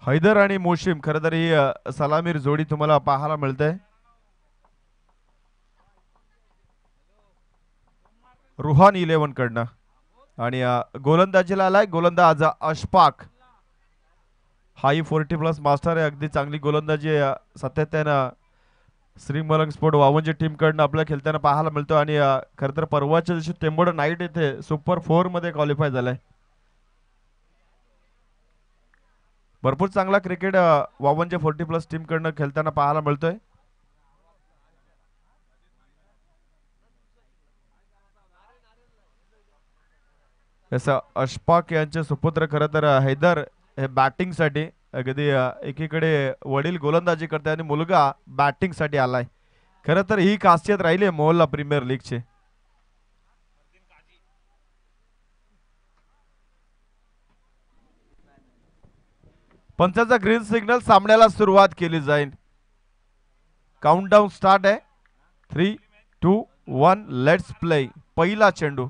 हैदर आणि मोशिम खरं तर ही सलामीर जोडी तुम्हाला पाहायला मिळते. रुहान 11 कडनं आणि गोलंदाजीला आलाय गोलंदाज अशफाक. हाई 40+ मास्टर आहे. अगदी चांगली गोलंदाजी सातत्यानं श्रीमलंग स्पोर्ट वावंजी टीम कडनं आपल्या खेळताना पाहायला मिळतो. आणि खरं तर परवाच्या दिवशी टेंबोड नाईट येथे सुपर 4 मध्ये क्वालिफाय झालाय. भरपूर चांगला क्रिकेट वावंजे 40+ टीम कडनं खेळताना पाहायला मिळतोय. असं अशफाक यांचे सुपुत्र खरं तर हैदर हे बॅटिंग साठी अगदी एकीकडे वडील गोलंदाजी करते आणि मुलगा बॅटिंग साठी आलाय. खरं तर ही खासियत राहिली आहे मोहल्ला प्रीमियर लीगची. पंचाचा ग्रीन सिग्नल सामन्याला सुरुवात केली जाईल. काउंटडाऊन स्टार्ट आहे. 3, 2, 1 लेट्स प्ले. पहिला चेंडू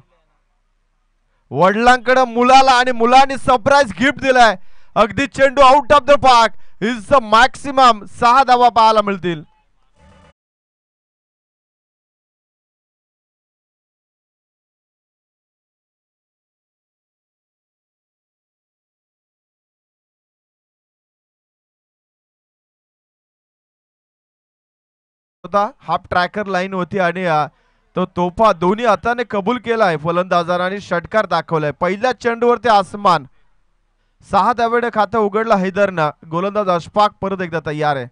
वडिलांकडे मुलाला आणि मुलांनी सरप्राईज गिफ्ट दिलाय. अगदी चेंडू out of the park is the maximum 6 धावा पाहायला मिळतील. हाफ ट्रॅकर लाईन होती आणि तो तोफा दोन्ही हाताने कबूल केलाय फलंदाजांनी षटकार दाखवलाय. पहिल्या चेंडूवरती आसमान. 6 धावेने खातं उघडलं हैदरनं. गोलंदाज अशफाक परत एकदा तयार आहे.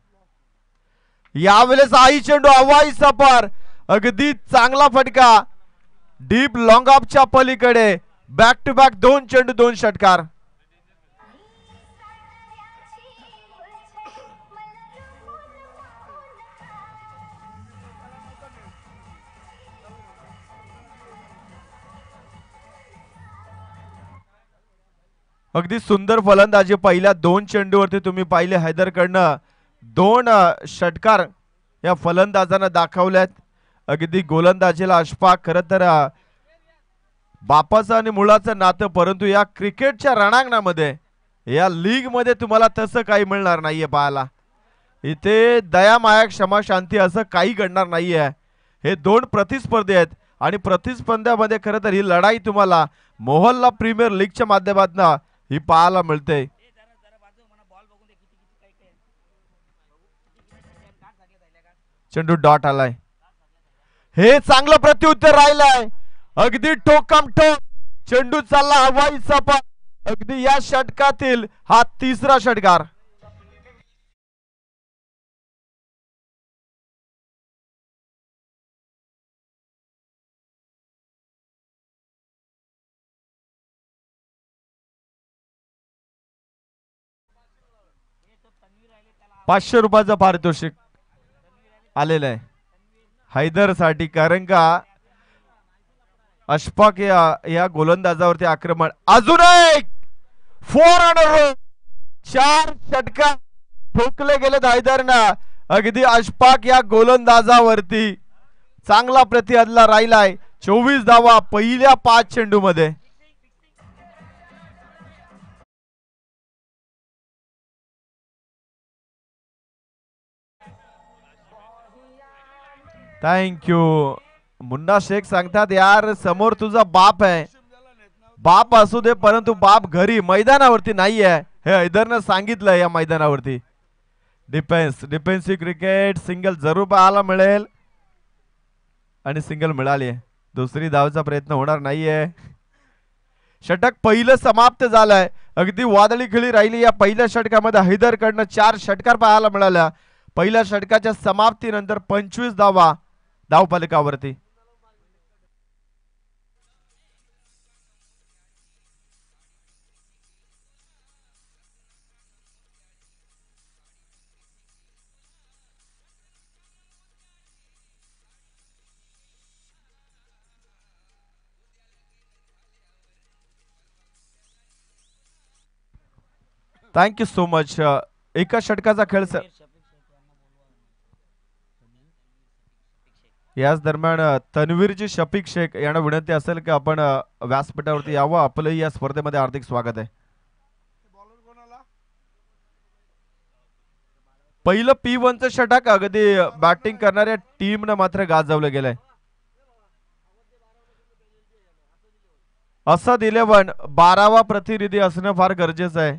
यावेळेस आई चेंडू हवाई सफर. अगदी चांगला फटका डीप लॉंग ऑफच्या पलीकडे. बॅक टू बॅक 2 चेंडू 2 षटकार. अगदी सुंदर फलंदाजी. पहिल्या 2 चेंडूवरती तुम्ही पाहिले हैदरकडनं 2 षटकार या फलंदाजांना दाखवल्यात. अगदी गोलंदाजीला अशफाक खरं तर बापाचं आणि मुलाचं नातं, परंतु या क्रिकेटच्या रणांगणामध्ये या लीग मध्ये तुम्हाला तसं काही मिळणार नाहीये पाहायला. इथे दया माया क्षमा शांती असं काही घडणार नाहीये. हे 2 प्रतिस्पर्धी आहेत आणि प्रतिस्पर्ध्यामध्ये खरं तर ही लढाई तुम्हाला मोहल्ला प्रीमियर लीगच्या माध्यमातून ही पाहायला मिळते. चेंडू डॉट आलाय. हे चांगलं प्रत्युत्तर राहिलंय. अगदी ठोकम ठोक चेंडू चालला हवाई सपाट. अगदी या षटकातील हा 3रा षटकार. ₹500 पारितोषिक आलेलं आहे हैदर साठी. कारण का अशफाक या गोलंदाजावरती आक्रमण. अजून एक 4 4 षटकार ठोकले गेलेत हैदरनं. अगदी अशफाक या गोलंदाजावरती चांगला प्रतिहल्ला राहिलाय. 24 धावा पहिल्या 5 चेंडू मध्ये. थँक्यू. मुन्ना शेख सांगतात यार समोर तुझा बाप आहे. बाप असू दे परंतु बाप घरी मैदानावरती नाही आहे हे हैदरनं सांगितलंय. या मैदानावरती डिफेन्सिव्ह क्रिकेट सिंगल जरूर पाहायला मिळेल आणि सिंगल मिळाली. दुसरी धावचा प्रयत्न होणार नाहीये. षटक पहिलं समाप्त झालंय. अगदी वादळी खेळी राहिली या पहिल्या षटकामध्ये. हैदरकडनं 4 षटकार पाहायला मिळाल्या. पहिल्या षटकाच्या समाप्तीनंतर 25 धावा धावफलकावरती. Thank you so much. एका षटकाचा खेळ याच दरम्यान तन्वीरजी शफिक शेख यांना विनंती असेल की आपण व्यासपीठावरती यावं. आपलं या स्पर्धेमध्ये हार्दिक स्वागत आहे. पहिलं P1चं षटक अगदी बॅटिंग करणाऱ्या टीमनं मात्र गाजवलं गेलंय. असद 11 12वा प्रतिनिधी असणं फार गरजेचं आहे.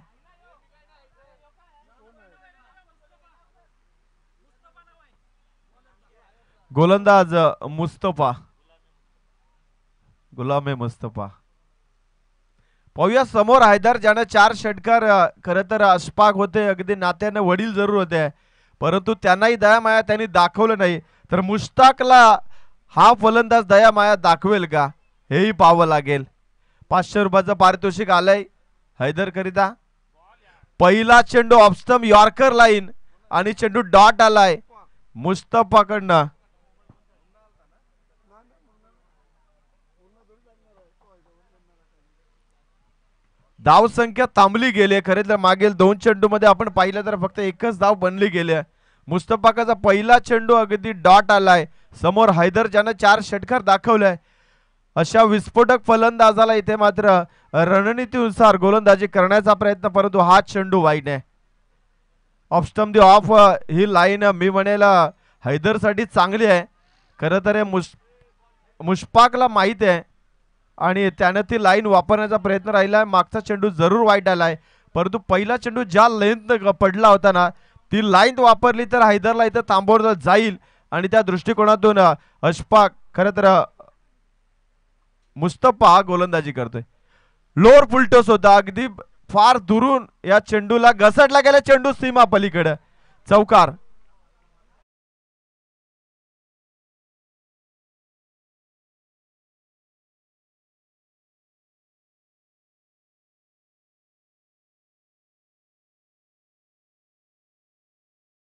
गोलंदाज मुस्तफा, गुलाम मुस्तफा. पाहूया समोर हैदर ज्यानं 4 षटकार खरं तर अशफाक होते, अगदी नात्यानं वडील जरूर होते, परंतु त्यांनाही दयामाया त्यांनी दाखवलं नाही. तर मुश्ताकला हा फलंदाज दयामाया दाखवेल का हेही पाहावं लागेल. 500 रुपयाचं पारितोषिक आलंय हैदर करिता. पहिला चेंडू ऑफस्टम यॉर्कर लाईन आणि चेंडू डॉट आलाय मुस्तफाकडनं. धाव संख्या थांबली गेली. खरे तर मागील 2 चेंडू मध्ये आपण पाहिलं तर फक्त एकच धाव बनली गेली. मुस्तफाचा पहिला चेंडू अगदी डॉट आलाय. समोर हैदर ज्यानं 4 षटकार दाखवलाय. अशा विस्फोटक फलंदाजाला इथे मात्र रणनीतीनुसार गोलंदाजी करण्याचा प्रयत्न, परंतु हा चेंडू वाईट आहे. ऑफस्टम दी ऑफ ही लाईन मी म्हणेल हैदर साठी चांगली आहे. खरं तर मुश्ताकला माहित आहे आणि त्याने ती लाईन वापरण्याचा प्रयत्न राहिला. मागचा चेंडू जरूर वाईट आलाय, परंतु पहिला चेंडू ज्या लेंथ पडला होता ना, ती लाईन वापरली तर हैदरला इथं थांबवलं जाईल आणि त्या दृष्टिकोनातून अशफाक खरं तर मुस्तफा गोलंदाजी करतोय. लोअर फुलटॉस होता, अगदी फार दुरून या चेंडूला घसटला गेला. चेंडू सीमा पलीकडे चौकार.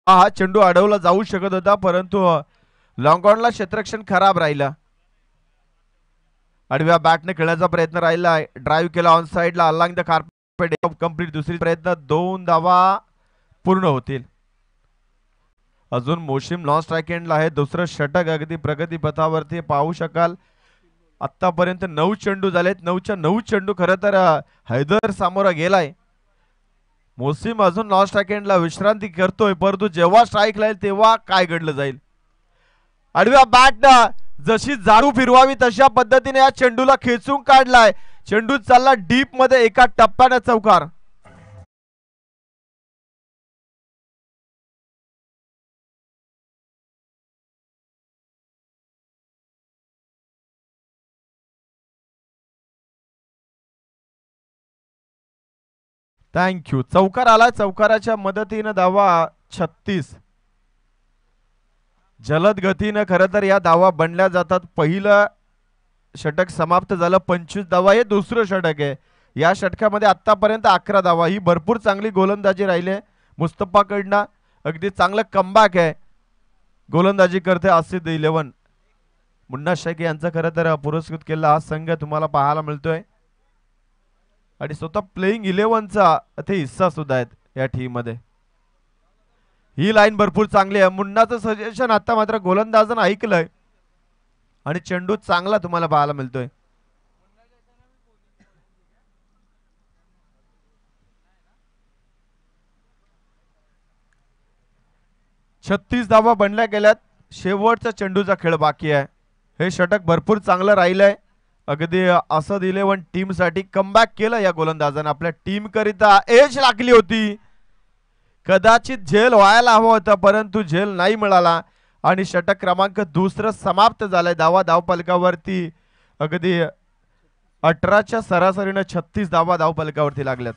हा चेंडू अडवला जाऊ शकत होता, परंतु लॉंगॉनला क्षेत्ररक्षण खराब राहिला. आडव्या बॅटने खेळण्याचा प्रयत्न राहिला. ड्राईव्ह केला ऑन साइडला अलांग द कार्पेट. कंप्लीट. दुसरी प्रयत्न 2 धावा पूर्ण होतील. अजून मोशिम नॉन स्ट्राइक एंडला आहे. दुसरं षटक अगदी प्रगती पथावरती पाहू शकाल. आतापर्यंत 9 चेंडू झालेत. 9च्या 9 चेंडू खरं तर हैदर सामोरा गेलाय. मोसिम अजून नॉन स्ट्राइक एंडला विश्रांती करतोय, परंतु जेव्हा स्ट्राइक लागेल तेव्हा काय घडलं जाईल. आडव्या बॅट जशी जाडू फिरवावी तशा पद्धतीने या चेंडूला खेचून काढलाय. चेंडू चालला डीप मध्ये, एका टप्प्याने चौकार. थँक्यू. चौकार आला. चौकाराच्या मदतीने धावा 36. जलद गतीनं खरं तर या धावा बनल्या जातात. पहिलं षटक समाप्त झालं. 25 धावा. हे दुसरं षटक आहे. या षटकामध्ये आतापर्यंत 11 धावा. ही भरपूर चांगली गोलंदाजी राहिली मुस्तफाकडनं. अगदी चांगलं कमबॅक आहे. गोलंदाजी करते आसिफ 11. मुन्ना शेख यांचा खरं तर पुरस्कृत केलेला हा संघ तुम्हाला पाहायला मिळतोय आणि स्वतः प्लेइंग 11चा ते हिस्सा सुद्धा आहेत या टीम मध्ये. ही लाईन भरपूर चांगली आहे. मुन्नाचं सजेशन आता मात्र गोलंदाजानं ऐकलंय आणि चेंडू चांगला तुम्हाला पाहायला मिळतोय. छत्तीस धावा बनल्या गेल्यात. शेवटचा चेंडूचा खेळ बाकी आहे. हे षटक भरपूर चांगलं राहिलंय. अगदी असद 11 टीम साठी कमबॅक केलं या गोलंदाजानं. आपल्या टीम करिता एज लागली होती. कदाचित झेल व्हायला हवं होतं, परंतु झेल नाही मिळाला आणि षटक क्रमांक 2 समाप्त झालाय. धावा धावफलकावरती अगदी 18च्या सरासरीने 36 धावा धावफलकावरती लागल्यात.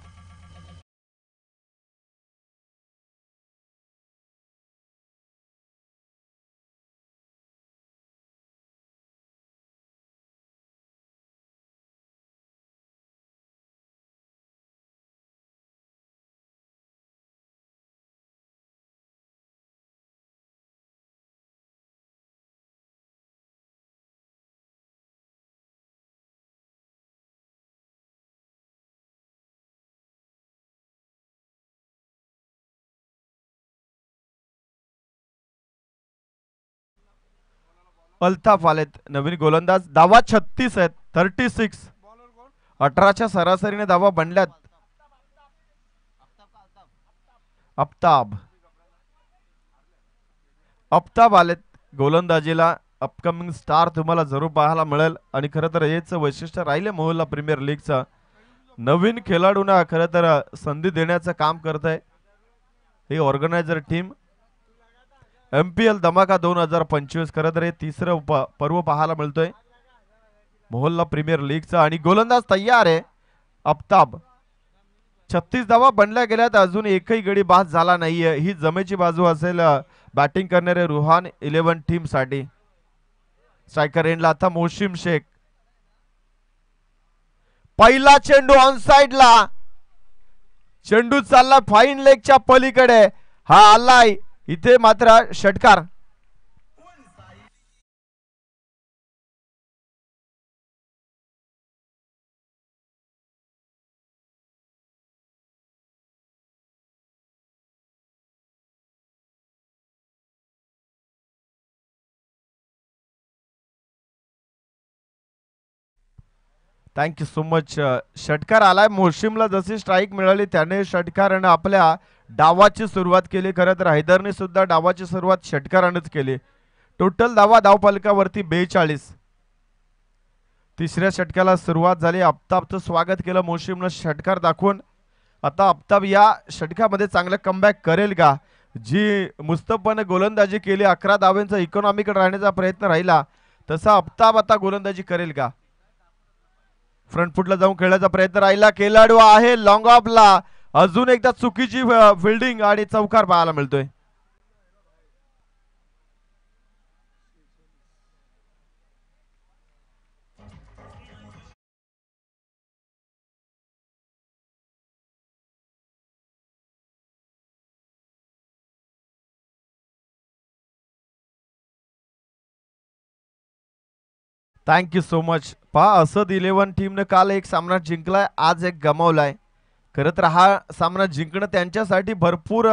अल्ताफ आलेत नवीन गोलंदाज. धावा 36 आहेत. 36. 18च्या सरासरीने धावा बनल्यात. आफ्ताब आफताब आलेत गोलंदाजीला. अपकमिंग स्टार तुम्हाला जरूर पाहायला मिळेल आणि खरं तर हेच वैशिष्ट्य राहिले मोहल्ला प्रीमियर लीगचं. नवीन खेळाडूंना खरं तर संधी देण्याचं काम करत आहे ही ऑर्गनायझर टीम. MPL धमाका 2025 खरं तर हे तिसरं पर्व पाहायला मिळतोय मोहल्ला प्रीमियर लीगचा. आणि गोलंदाज तयार आहे आफताब. 36 धावा बनल्या गेल्यात, अजून एकही गडी बाद झाला नाहीये. ही जमेची बाजू असेल बॅटिंग करणारे रुहान 11 टीम साठी. स्ट्रायकर एंडला आता मोशिम शेख. पहिला चेंडू ऑन साइडला, चेंडू चालला फाईन लेगच्या पलीकडे. हा आलाय इथे मात्र षटकार. Thank you so much. षटकार आलाय मोशिमला. जशी स्ट्राईक मिळाली त्याने षटकाराने आपल्या डावाची सुरुवात केली. खरं तर हैदरने सुद्धा डावाची सुरुवात षटकारानेच केली. टोटल धावा धावफलकावरती 42. तिसऱ्या षटकाला सुरुवात झाली. आफताबचं स्वागत केलं मोशिमनं षटकार दाखवून. आता आफताब या षटकामध्ये चांगलं कमबॅक करेल का? जी मुस्तफाने गोलंदाजी केली, 11 धावांचा इकॉनॉमिकल राहण्याचा प्रयत्न राहिला, तसा आफताब आता गोलंदाजी करेल का? फ्रंट फुटला जाऊन खेळण्याचा प्रयत्न राहिला. खेळाडू आहे लॉंग ऑफला. अजून एकदा चुकीची फिल्डिंग आणि चौकार पाहायला मिळतोय. Thank you so much. पहा असद 11 टीमने काल एक सामना जिंकलाय, आज एक गमावलाय. खरं तर हा सामना जिंकणं त्यांच्यासाठी भरपूर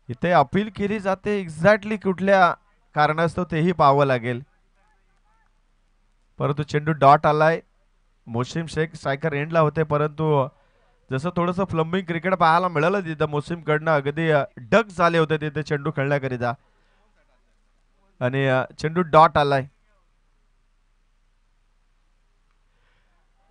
इथे अपील केली जाते. एक्झॅक्टली कुठल्या कारणास्तव तेही पाहावं लागेल. परंतु चेंडू डॉट आलाय. मोशिम शेख स्ट्रायकर एंडला होते, परंतु जसं थोडंसं फ्लम्बिंग क्रिकेट पाहायला मिळालं तिथं मोशिम कडनं. अगदी डक झाले होते तिथे चेंडू खेळण्याकरिता आणि चेंडू डॉट आलाय.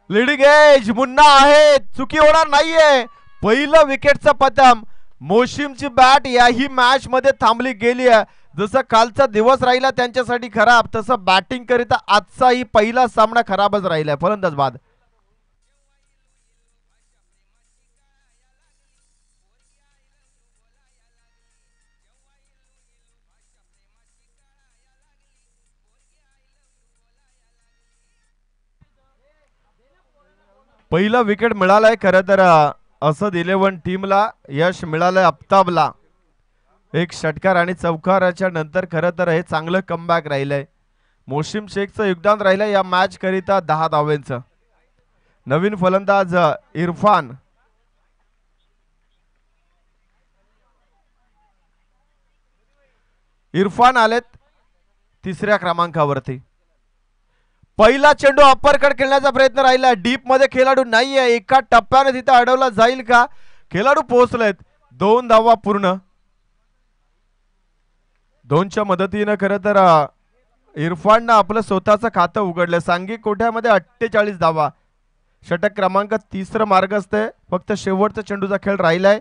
लीडिंग एज मुन्ना आहे, चुकी होणार नाहीये. पहिलं विकेटचा पतम. मोशिमची बॅट याही मॅच मध्ये थांबली गेली आहे. जसं कालचा दिवस राहिला त्यांच्यासाठी खराब, तसं बॅटिंग करिता आजचाही पहिला सामना खराबच राहिलाय. फलंदाज बाद. पहिला विकेट मिळालाय. खरं तर असद 11 टीमला यश मिळालंय आफताबला. एक षटकार आणि चौकाराच्या नंतर खरं तर हे चांगलं कमबॅक राहिलंय. मोशिम शेखचं योगदान राहिलंय या मॅच करिता 10 धावांचं. नवीन फलंदाज इरफान. इरफान आलेत तिसऱ्या क्रमांकावरती. पहिला चेंडू अप्पर कट खेळण्याचा प्रयत्न राहिला. डीप मध्ये खेळाडू नाहीये. एका टप्प्याने तिथे अडवला जाईल का? खेळाडू पोहोचलेत. 2 धावा पूर्ण. 2च्या मदतीने खरं तर इरफाननं आपलं स्वतःचं खातं उघडलं. सांघिक कोठ्यामध्ये 48 धावा. षटक क्रमांक 3 मार्ग असते. फक्त शेवटचा चेंडूचा खेळ राहिलाय.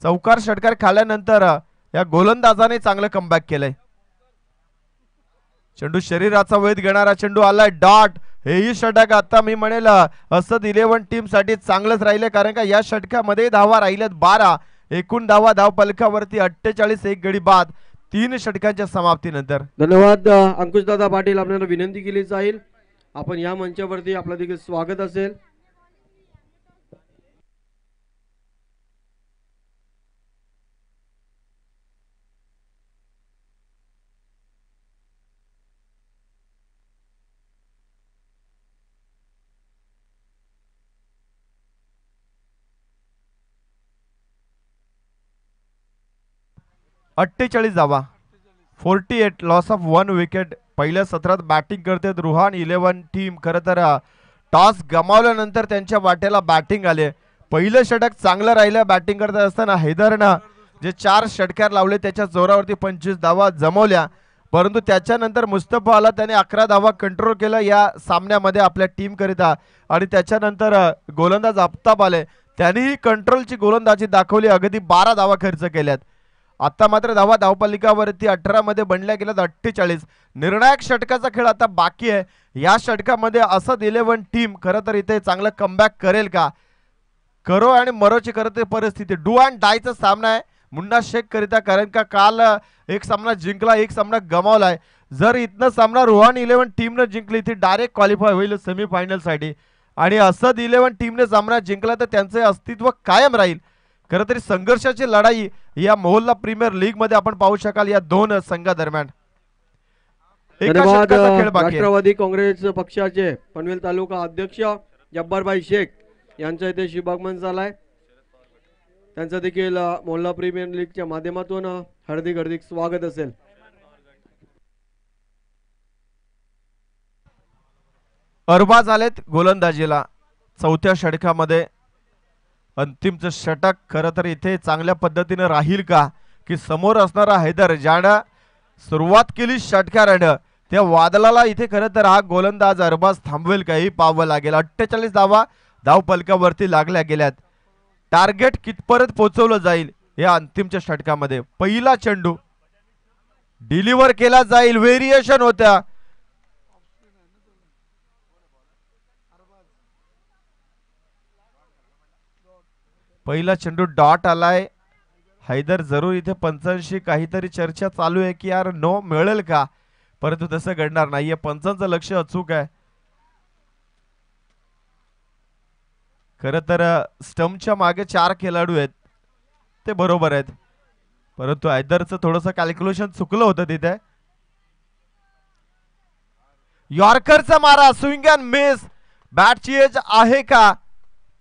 चौकार षटकार खाल्यानंतर या गोलंदाजाने चांगलं कमबॅक केलंय. चेंडू शरीराचा वेध घेणारा चेंडू आलाय डॉट. हेही षटक आता मी म्हणेल असद 11 टीम साठी चांगलंच राहिले, कारण का या षटकामध्ये धावा राहिल्यात 12. एकूण धावा धावफलकावरती 48. एक गडी बाद 3 षटकांच्या समाप्तीनंतर. धन्यवाद अंकुशदादा पाटील. आपल्याला विनंती केली जाईल आपण या मंचावरती आपलं देखील स्वागत असेल. अठ्ठेचाळीस धावा. 48 लॉस ऑफ 1 विकेट. पहिल्या सत्रात बॅटिंग करते रुहान 11 टीम. खरं तर टॉस गमावल्यानंतर त्यांच्या वाट्याला बॅटिंग आले. पहिलं षटक चांगलं राहिलं बॅटिंग करत असताना. हैदरनं जे 4 षटकार लावले त्याच्या जोरावरती 25 धावा जमवल्या, परंतु त्याच्यानंतर मुस्तफा आला, त्याने 11 धावा कंट्रोल केला या सामन्यामध्ये आपल्या टीम करिता. आणि त्याच्यानंतर गोलंदाज आफताब आले, त्यांनीही कंट्रोलची गोलंदाजी दाखवली, अगदी 12 धावा खर्च केल्यात. आता मात्र धावपलिकावरती 18 मध्ये बनल्या गेल्यात 48. निर्णायक षटकाचा खेळ आता बाकी आहे. या षटकामध्ये असद 11 टीम खरं तर इथे चांगलं कमबॅक करेल का? करो आणि मरोची करते परिस्थिती, डू अँड डायचा सामना आहे मुन्ना शेख करिता, कारण का काल एक सामना जिंकला, एक सामना गमावलाय. जर इथनं सामना रोहन 11 टीमनं जिंकली ती डायरेक्ट क्वालिफाय होईल सेमीफायनल साठी, आणि असद 11 टीमने सामना जिंकला तर त्यांचे अस्तित्व कायम राहील. खरं तरी संघर्षाची लढाई या मोहल्ला प्रीमियर लीग मध्ये आपण पाहू शकाल या दोन संघादरम्यान. धन्यवाद. राष्ट्रवादी काँग्रेस पक्षाचे पनवेल तालुका अध्यक्ष जब्बारभाई शेख यांचा इथे शुभागमन झालाय. त्यांचं देखील मोहल्ला प्रीमियर लीगच्या माध्यमातून हार्दिक हार्दिक स्वागत असेल. अरबाज आलेत गोलंदाजीला चौथ्या षटकामध्ये. अंतिमचं षटक खरं तर इथे चांगल्या पद्धतीने राहील का, की समोर असणारा हैदर ज्यानं सुरुवात केली षटकारानं त्या वादळाला इथे खरं तर हा गोलंदाज अरबाज थांबवेल का, ही पाहावं लागेल. 48 धावा धावपलकावरती लागल्या गेल्यात. टार्गेट कितपर्यंत पोहोचवलं जाईल या अंतिमच्या षटकामध्ये. पहिला चेंडू डिलिव्हर केला जाईल, व्हेरिएशन होत्या. पहिला चेंडू डॉट आलाय. हैदर जरूर इथे पंचांशी काहीतरी चर्चा चालू आहे की यार नो मिळेल का, परंतु तसं घडणार नाहीये. पंचांचं लक्ष अचूक आहे. खरं तर स्टंपच्या मागे 4 खेळाडू आहेत ते बरोबर आहेत, परंतु हैदरचं थोडंसं कॅल्क्युलेशन चुकलं होतं तिथे. यॉर्करचा मारा, स्विंग अँड मिस. बॅटची एज आहे का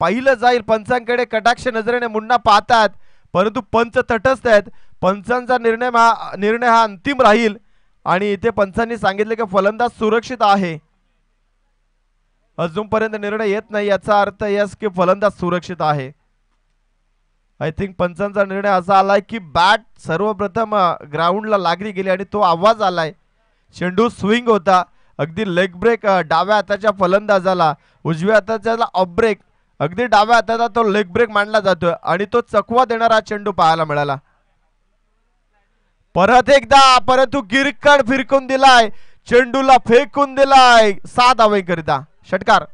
पाहिलं जाईल. पंचांकडे कटाक्ष नजरेने मुन्ना पाहतात, परंतु पंच तटस्थ आहेत. पंचांचा निर्णय हा अंतिम राहील, आणि इथे पंचांनी सांगितले की फलंदाज सुरक्षित आहे. अजूनपर्यंत निर्णय येत नाही, याचा अर्थ यस की फलंदाज सुरक्षित आहे. आय थिंक पंचांचा निर्णय असा आलाय की बॅट सर्वप्रथम ग्राउंडला लागली गेली आणि तो आवाज आलाय. चेंडू स्विंग होता, अगदी लेग ब्रेक डाव्या हाताच्या फलंदाजाला, उजव्या हाताच्या ऑफ ब्रेक, अगदी डाव्या हाताचा तो लेग ब्रेक मानला जातोय आणि तो चकवा देणारा चेंडू पाहायला मिळाला. परत एकदा, परंतु गिरकण फिरकून दिलाय, चेंडूला फेकून दिलाय. 7 धावेकरिता षटकार.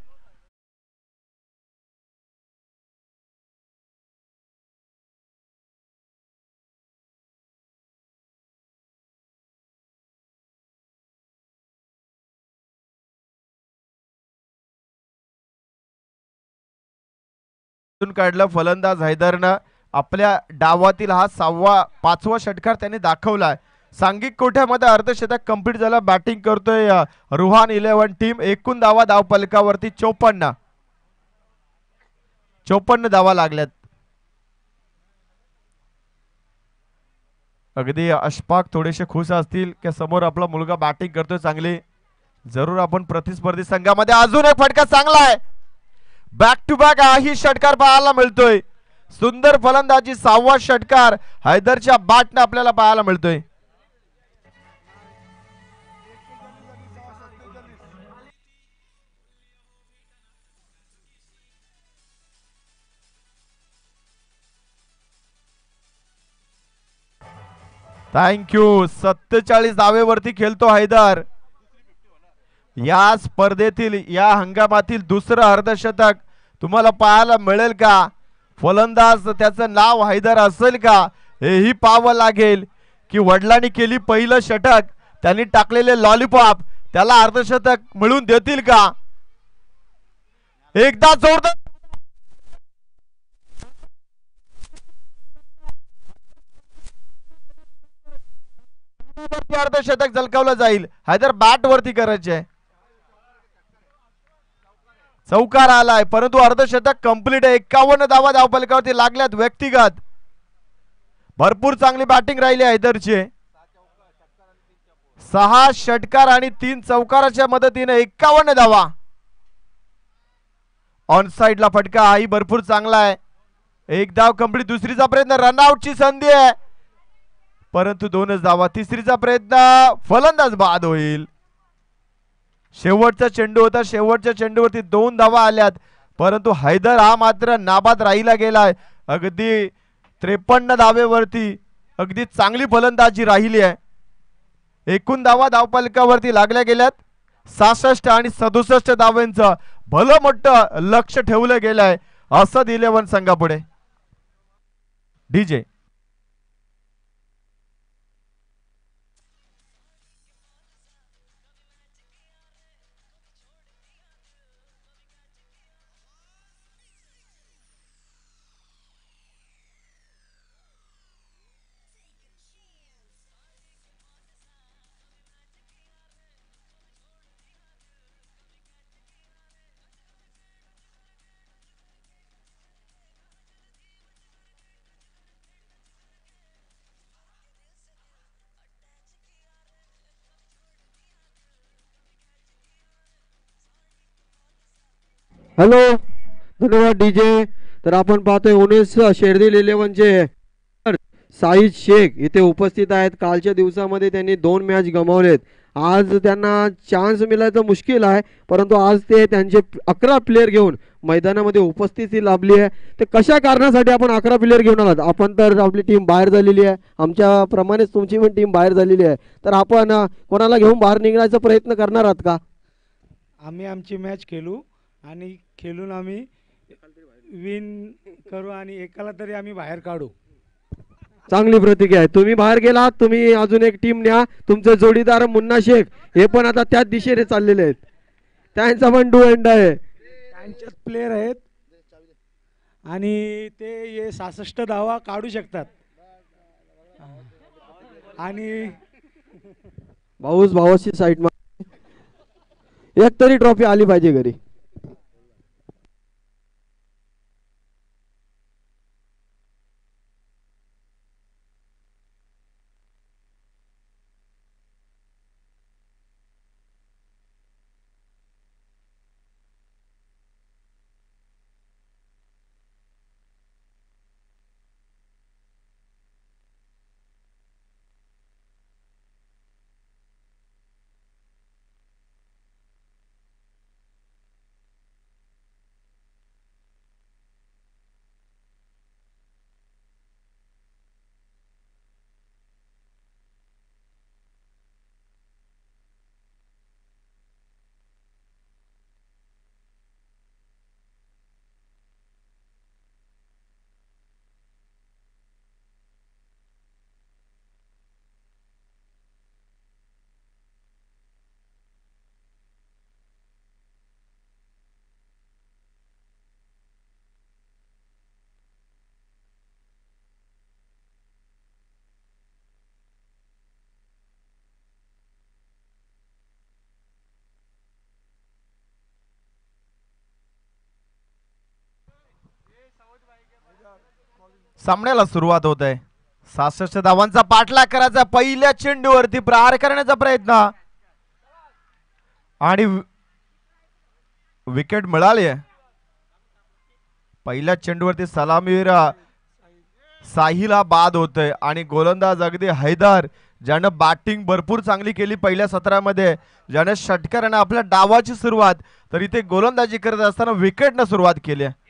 काढलं फलंदाज हैदरनं. आपल्या डावातील हा 5वा षटकार त्यांनी दाखवलाय. सांघिक कोठ्यामध्ये अर्धशतक कंप्लीट झालं. बॅटिंग करतोय रोहन 11 टीम. एकूण धावा धावपलकावरती 54 धावा लागल्यात. अगदी अशफाक थोडेसे खुश असतील की समोर आपला मुलगा बॅटिंग करतोय चांगली. जरूर आपण प्रतिस्पर्धी संघामध्ये अजून एक फटका चांगला आहे. बॅक टू बॅक ही षटकार पाहायला मिळतोय. सुंदर फलंदाजी, 6वा षटकार हैदरच्या बॅटने आपल्याला पाहायला मिळतोय. थँक्यू. 47 धावेवरती खेळतो हैदर. या स्पर्धेतील या हंगामातील दुसरं अर्धशतक तुम्हाला पाहायला मिळेल का? फलंदाज त्याचं नाव हैदर असेल का हेही पाहावं लागेल. की वडिलांनी केली पहिलं षटक, त्यांनी टाकलेले लॉलीपॉप त्याला अर्धशतक मिळून देतील का? एकदा जोरदार अर्धशतक झलकावलं जाईल. हैदर बॅट वरती करायचे. चौकार आलाय, परंतु अर्धशतक कंप्लीट आहे. 51 धावा धावपलकावरती लागल्यात व्यक्तिगत. भरपूर चांगली बॅटिंग राहिली हैदरची. 6 षटकार आणि 3 चौकाराच्या मदतीने 51 धावा. ऑन साइडला फटका हाही भरपूर चांगला आहे. एक धाव कंप्लीट. दुसरीचा प्रयत्न, रनआउटची संधी आहे परंतु दोनच धावा. तिसरीचा प्रयत्न, फलंदाज बाद होईल. शेवटचा चेंडू होता, शेवटच्या चेंडूवरती 2 धावा आल्यात परंतु हैदर हा मात्र नाबाद राहिला गेलाय. अगदी 53 धावेवरती अगदी चांगली फलंदाजी राहिली आहे. एकूण धावा धावफलकावरती लागल्या गेल्यात. 66 आणि 67 धावांचं भलं मोठं लक्ष ठेवलं गेलंय असद 11 संघापुढे. डीजे हॅलो, धन्यवाद डीजे. तर आपण पाहतोय 19 शेरदिल 11चे साईद शेख इथे उपस्थित आहेत. कालच्या दिवसामध्ये त्यांनी 2 मॅच गमावलेत. आज त्यांना चान्स मिळायचं मुश्किल आहे परंतु आज ते त्यांचे 11 प्लेयर घेऊन मैदानामध्ये उपस्थिती लाभली आहे. ते कशा कारणासाठी आपण 11 प्लेयर घेऊन आलात? आपण तर आपली टीम बाहेर झालेली आहे, आमच्याप्रमाणेच तुमची पण टीम बाहेर झालेली आहे. तर आपण कोणाला घेऊन बाहेर निघण्याचा प्रयत्न करणार आहात का? आम्ही आमची मॅच खेळू आणि खेळून आम्ही विन करू आणि एकाला तरी आम्ही बाहेर काढू. चांगली प्रतिक्रिया आहे. तुम्ही बाहेर गेलात, तुम्ही अजून एक टीम न्या. तुमचे जोडीदार मुन्ना शेख हे पण आता त्याच दिशेने चाललेले आहेत. त्यांचा पण डू एंड आहे. त्यांच्यात प्लेयर आहेत आणि ते 66 धावा काढू शकतात. आणि भावाची साईड एक तरी ट्रॉफी आली पाहिजे घरी. सामन्याला सुरुवात होत आहे. 66 धावांचा पाठलाग करायचा. पहिल्या चेंडूवरती प्रहार करण्याचा प्रयत्न आणि विकेट मिळाली आहे. पहिल्या चेंडूवरती सलामीवीर साहिल हा बाद होतोय आणि गोलंदाज अगदी हैदर ज्यानं बॅटिंग भरपूर चांगली केली पहिल्या सत्रामध्ये, ज्यानं षटकारानं आपल्या डावाची सुरुवात तर इथे गोलंदाजी करत असताना विकेटनं सुरुवात केली आहे.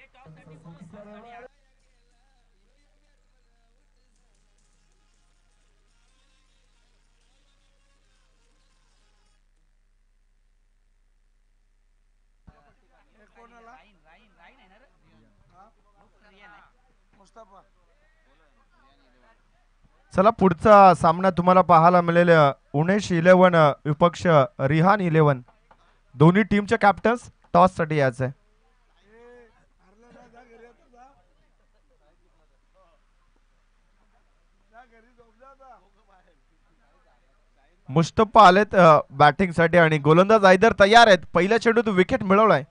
चला पुढचा सामना तुम्हाला पाहायला मिळेल. उमेश 11 विपक्ष रिहान 11. दोन्ही टीमचे कॅप्टन्स टॉस साठी यायचे आहे. मुस्तफा आलेत बॅटिंग साठी आणि गोलंदाज हैदर तयार आहेत. पहिल्या चेंडूत विकेट मिळवलाय.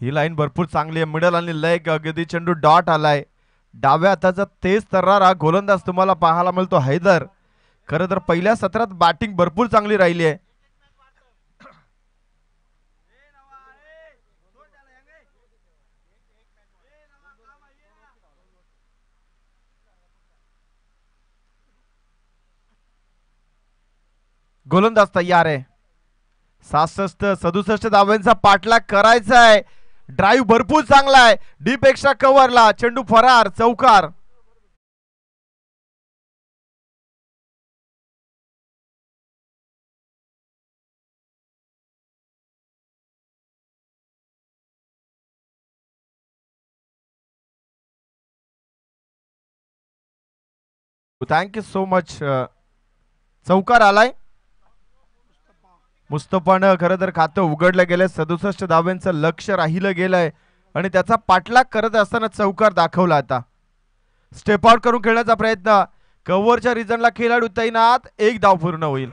ही लाईन भरपूर चांगली आहे. मिडल आणि लेग अगदी चेंडू डॉट आलाय. डाव्या हाताचा तेज तर्रारा गोलंदाज तुम्हाला पाहायला मिळतो हैदर. खरं तर पहिल्या सत्रात बॅटिंग भरपूर चांगली राहिली आहे. गोलंदाज तयार आहे. 67-67 धावांचा पाठलाग करायचा आहे. ड्राईव्ह भरपूर चांगला आहे. डी पेक्षा कव्हरला चेंडू फरार, चौकार. Thank you so much. चौकार आलाय. मुस्तफानं खरं तर खातं उघडलं गेलंय. 67 धावांचं लक्ष राहिलं गेलंय आणि त्याचा पाठलाग करत असताना चौकार दाखवला. आता स्टेप आउट करून खेळण्याचा प्रयत्न. कव्हरच्या रिजनला खेळाडू तैनात. एक धाव पूर्ण होईल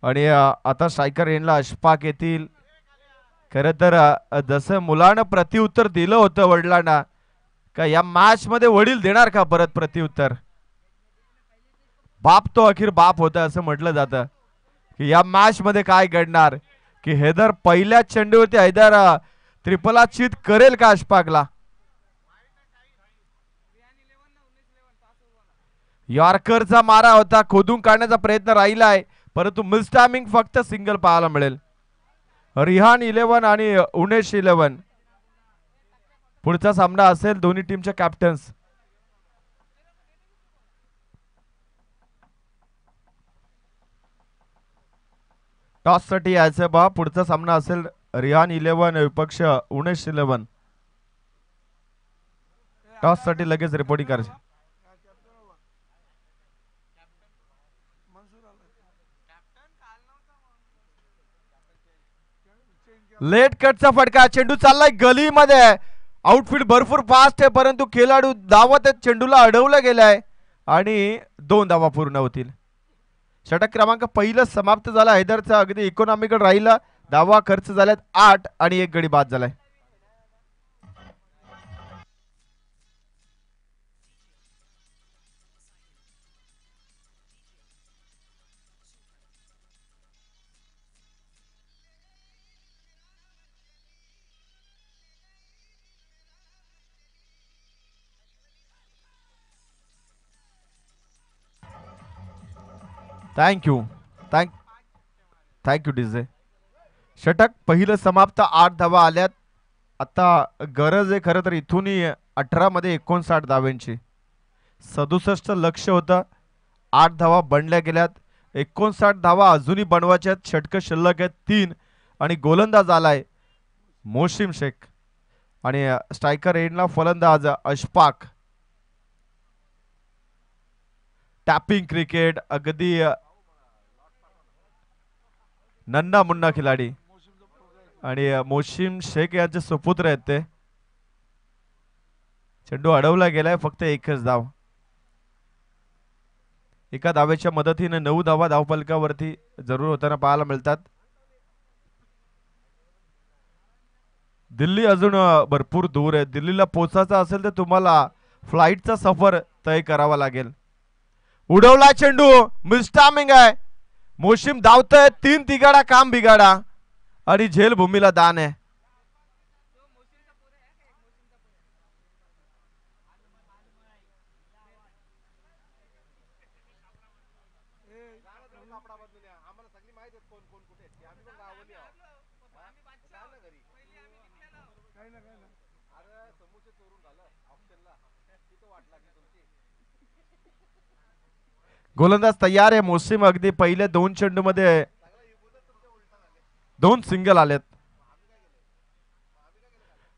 आणि आता स्ट्रायकर एंडला अशफाक येतील. खरं तर जसं मुलानं प्रत्युत्तर दिलं होतं वडिलांना, का या मॅच मध्ये वडील देणार का परत प्रत्युत्तर. बाप तो अखेर बाप होता असं म्हटलं जातं की या मॅच मध्ये काय घडणार, की हैदर पहिल्या चेंडूवरती हैदर त्रिपला चित करेल का अशफाकला. यॉर्करचा मारा होता, खोदून काढण्याचा प्रयत्न राहिलाय परंतु मिस टायमिंग, फक्त सिंगल पाहायला मिळेल. रिहान 11 आणि उनेश 11 पुढचा सामना असेल दोन्ही टीमच्या कॅप्टन्स. टॉस साठी यायचं बा. पुढचा सामना असेल रिहान 11 विपक्ष उनेश 11. टॉस साठी लगेच रिपोर्टिंग करायचं. लेट कटचा फटका. चेंडू चाललाय गलीमध्ये. आउटफील्ड भरपूर फास्ट आहे परंतु खेळाडू धावत चेंडूला अडवलं गेलाय आणि 2 धावा पूर्ण होतील. षटक क्रमांक पहिलं समाप्त झाला. हैदरचा अगदी इकॉनॉमिकल राहिला. धावा खर्च झाल्यात 8 आणि 1 गडी बाद झालाय. Thank you thank you DJ. षटक पहिलं समाप्त. 8 धावा आल्यात. आता गरज आहे खरं तर इथून 18 मध्ये 59 धावांची. 67 लक्ष होतं. 8 धावा बनल्या गेल्यात. 59 धावा अजूनही बनवायच्या आहेत. षटक शिल्लक आहेत 3 आणि गोलंदाज आलाय मोशिम शेख आणि स्ट्रायकर एंडला फलंदाज अशफाक. टॅपिंग क्रिकेट अगदी नन्ना मुन्ना खिलाडी आणि मोशिम शेख यांचे सुपुत्र आहेत ते. चेंडू अडवला गेलाय. फक्त एकच धाव. एका धावेच्या मदतीने 9 धावा धावफलकावरती जरूर होताना पाहायला मिळतात. दिल्ली अजून भरपूर दूर आहे. दिल्लीला पोहोचायचं असेल तर तुम्हाला फ्लाईटचा सफर तय करावा लागेल. उडवला चेंडू. मिस टायमिंग आहे. मोशिम धावतोय. 3 तिगाडा काम बिगाडा आणि झेल भूमीला दान आहे. गोलंदाज तयार आहे. मोसिम अगदी पहिले 2 चेंडू मध्ये 2 सिंगल आलेत.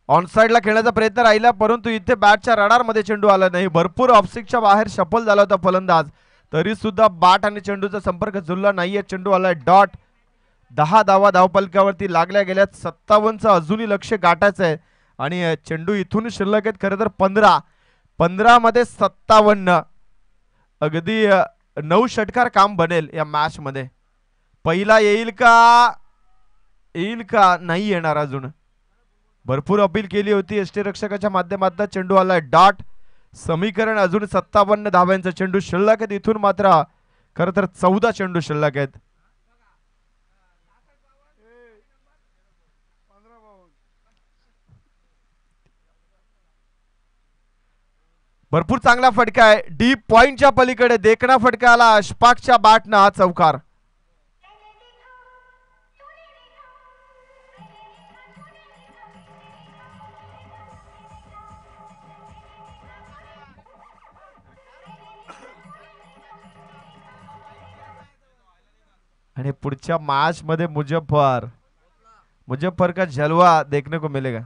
ऑन साइडला खेळण्याचा प्रयत्न राहिला परंतु इथे बॅटच्या रडार मध्ये चेंडू आला नाही. भरपूर ऑफस्टिकच्या बाहेर शफल झाला होता फलंदाज, तरी सुद्धा बॅट आणि चेंडूचा संपर्क जुळला नाहीये. चेंडू आलाय डॉट. 10 धावा धावपलकावरती लागल्या गेल्यात. 57चं अजूनही लक्ष गाठायचं आहे आणि चेंडू इथून शिल्लक आहेत खरं तर 15 मध्ये 57. अगदी 9 षटकार काम बनेल या मॅच मध्ये. पहिला येईल का नाही येणार. अजून भरपूर अपील केली होती यष्टीरक्षकाच्या माध्यमातून. चेंडू आलाय डॉट. समीकरण अजून 57 धाव्यांचा चेंडू शिल्लक आहेत. इथून मात्र खरं तर 14 चेंडू शिल्लक आहेत. भरपूर चांगला फटका आहे, डीप पॉइंटच्या पलीकडे देखणा फटका आला अशफाकच्या बॅटनं, हा चौकार. आणि पुढच्या मॅच मध्ये मुजफ्फर का जलवा देखने को मिलेगा.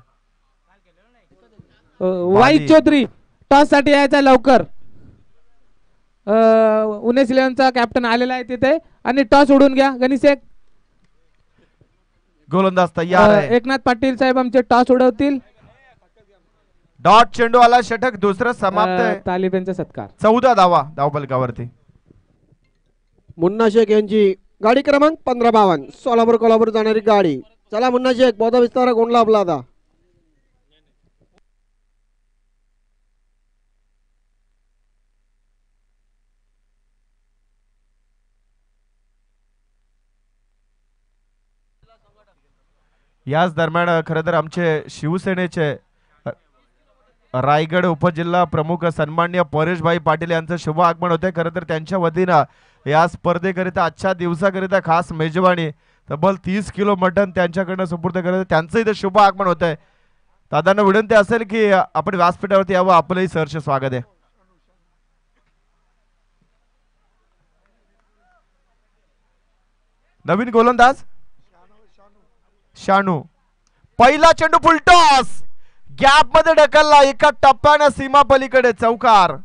वाईट चौधरी टॉस साठी यायचा लवकर. उन्नीस 11चा कॅप्टन आलेला आहे तिथे आणि टॉस उडून घ्या. गणेश एक गोलंदाज तयार आहे. एकनाथ पाटील साहेब आमचे टॉस उडवतील. डॉट चेंडू आला, षटक दुसरं समाप्त आहे. तालिबांचा सत्कार. 14 धावा धावफलकावरती. मुन्ना शेख यांची गाडी क्रमांक 1552 सोलापूर कोल्हापूर जाणारी गाडी. चला मुन्ना शेख, बहुधा विस्तार गोंडला आपला आता. याच दरम्यान खरं तर आमचे शिवसेनेचे रायगड उपजिल्हा प्रमुख सन्माननीय परेशभाई पाटील यांचं शुभ आगमन होते. खरं तर त्यांच्या वतीनं या स्पर्धेकरिता आजच्या दिवसाकरिता खास मेजवानी तब्बल 30 किलो मटन त्यांच्याकडनं सुपूर्द करत, त्यांचं इथे शुभ आगमन होत आहे. दादांना विनंती असेल की आपण व्यासपीठावरती यावं, आपलंही सहर्ष स्वागत आहे. नवीन गोलंदाज शानू, पहिला चेंडू फुलटॉस, गॅप मध्ये ढकलला, एका टप्प्यानं सीमा पलीकडे चौकार.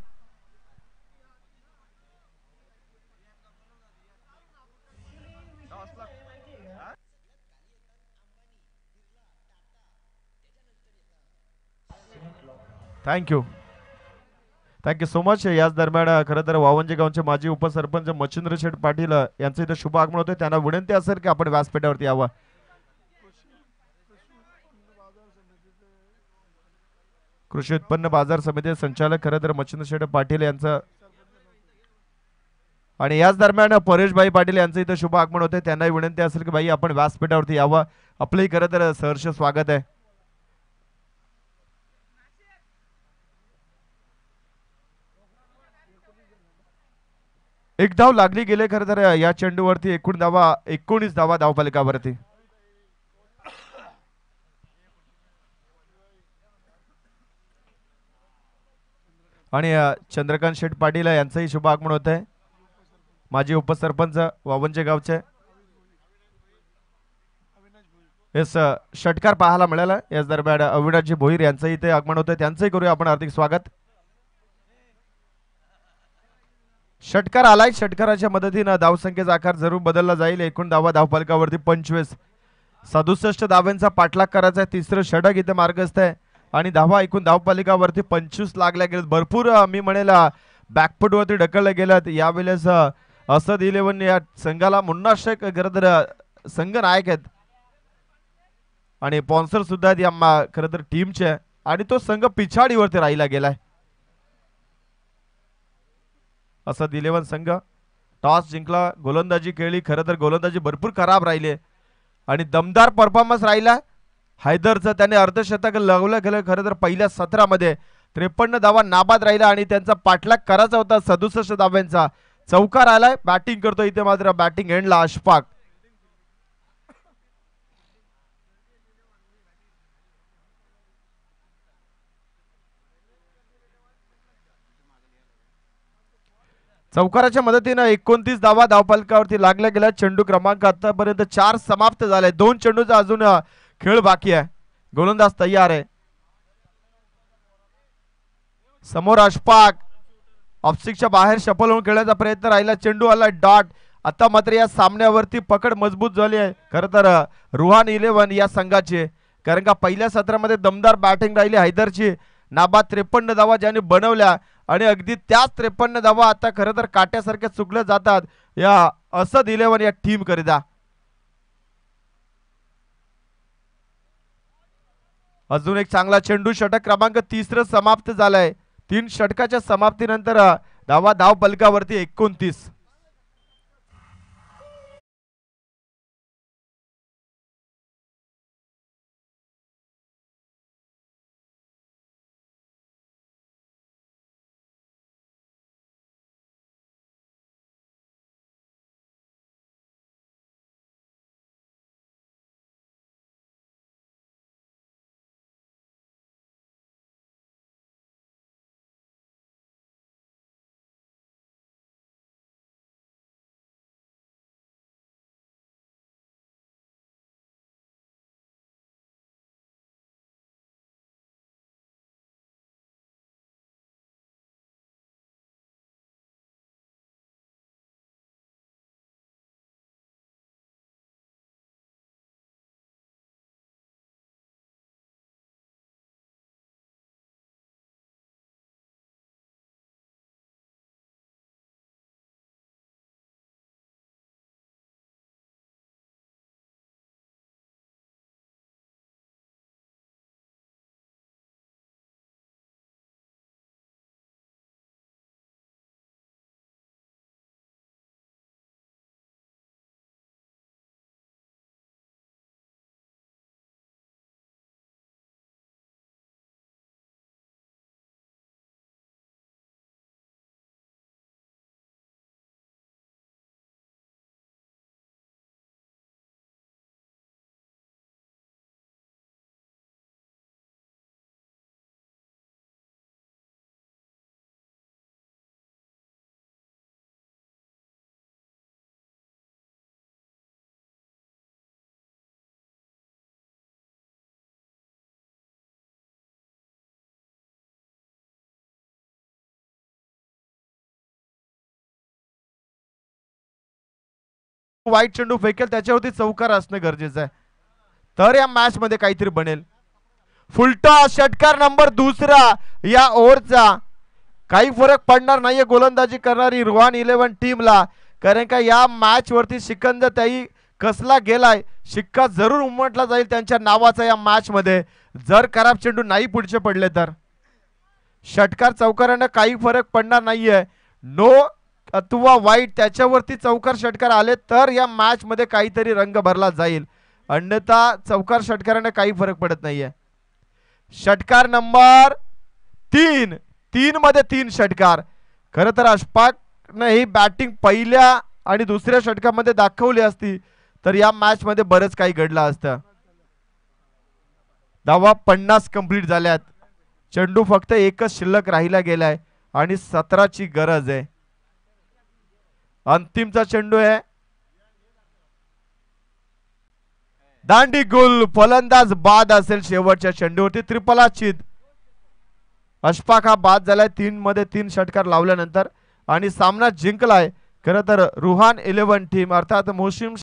Thank you so much. याच दरम्यान खरं तर वावंजे गावचे माजी उपसरपंच मच्छिंद्र शेठ पाटील यांचं इथे शुभ आगमन होते. त्यांना विनंती असेल की आपण व्यासपीठावरती यावं. कृषी उत्पन्न बाजार समिती संचालक खरं तर मच्छिंद्र शेठ पाटील यांचं, आणि याच दरम्यान परेशभाई पाटील यांचं इथे शुभ आगमन होते. त्यांनाही विनंती असेल की भाई आपण व्यासपीठावरती यावं, आपलंही खरं तर सहर्ष स्वागत आहे. एक धाव लागली गेले खरं तर या चेंडूवरती. 19 धावा धावफलकावरती. आणि चंद्रकांत शेठ पाटील यांचंही शुभ आगमन होत आहे, माजी उपसरपंच वावंजे गावचे. येस, षटकार पाहायला मिळाला. याच दरम्यान अविनाशजी भोईर यांचंही इथे आगमन होतं, त्यांचंही करूया आपण हार्दिक स्वागत. षटकार आलाय, षटकाराच्या मदतीनं धावसंख्येचा आकार जरूर बदलला जाईल. एकूण धावा धावफलकावरती 25. 67 धाव्यांचा पाठलाग करायचा आहे. तिसरं षटक इथे मार्गस्थ आहे आणि धावा एकूण धावफलकावरती 25 लागल्या गेलेत. भरपूर मी म्हणेल बॅकफुट वरती ढकलल्या गेल्यात यावेळेस. असद 11 या संघाला मुन्ना शेख खरं तर संघ नायक आहेत आणि स्पॉन्सर सुद्धा आहेत या खरं तर टीमचे, आणि तो संघ पिछाडीवरती राहिला गेलाय. असद 11 संघ टॉस जिंकला, गोलंदाजी खेळली. खरं तर गोलंदाजी भरपूर खराब राहिली आणि दमदार परफॉर्मन्स राहिला हैदरचं. त्याने अर्धशतक लावलं गेलं. खरं तर पहिल्या 17 मध्ये 53 धावा नाबाद राहिला आणि त्यांचा पाठलाग करायचा होता 67 धाव्यांचा. चौकार आलाय. बॅटिंग करतो इथे मात्र बॅटिंग एंडला अशफाक. चौकाराच्या मदतीने 29 धावा धावफलकावरती लागल्या गेल्या. चेंडू क्रमांक आतापर्यंत 4 समाप्त झाले. 2 चेंडूचा अजून खेळ बाकी आहे. गोलंदाज तयार आहे. समोर अशफाक ऑफस्टिकच्या बाहेर शफल होऊन खेळण्याचा प्रयत्न राहिला. चेंडू आला डॉट. आता मात्र या सामन्यावरती पकड मजबूत झाली आहे खरं तर रुहान 11 या संघाची, कारण का पहिल्या सत्रामध्ये दमदार बॅटिंग राहिली हैदरची. नाबाद 53 धावा ज्यांनी बनवल्या आणि अगदी त्याच 53 धावा आता खरं तर काट्यासारख्या चुकल्या जातात या असद 11 या टीम करिता. अजून एक चांगला चेंडू. षटक क्रमांक 3 समाप्त झालाय. 3 षटकाच्या समाप्तीनंतर धावा धावफलकावरती 29. वाईट चेंडू फेकेल त्याच्यावरती चौकार असणं गरजेचं आहे, तर या मॅच मध्ये काहीतरी बनेल. फुलटॉस षटकार नंबर दुसरा या ओव्हरचा. काही फरक पडणार नाहीये गोलंदाजी करणारी रोहान 11 टीमला, कारण का या मॅच वरती शिकंदताई कसला गेलाय, शिक्का जरूर उमटला जाईल त्यांच्या नावाचा या मॅच मध्ये, जर खराब चेंडू नाही पुढचे पडले तर. षटकार चौकाराने काही फरक पडणार नाहीये, नो अथवा वाईट त्याच्यावरती चौकार षटकार आले तर या मॅच मध्ये काहीतरी रंग भरला जाईल, अन्यथा चौकार षटकाराने काही फरक पडत नाहीये. षटकार नंबर 3 मध्ये 3 षटकार. खरं तर अशफाकने ही बॅटिंग पहिल्या आणि दुसऱ्या षटकामध्ये दाखवली असती तर या मॅच मध्ये बरंच काही घडलं असतं. धावा 50 कंप्लीट झाल्यात, चेंडू फक्त एकच शिल्लक राहिला गेलाय आणि 17ची गरज आहे. अंतिमचा चेंडू आहे, दांडी गुल, फलंदाज बाद असेल शेवटच्या चेंडूवरती. त्रिफलाचीत अशफाक हा बाद झालाय 3 मध्ये 3 षटकार लावल्यानंतर आणि सामना जिंकलाय खरं तर रोहान 11 टीम, अर्थात मोशिम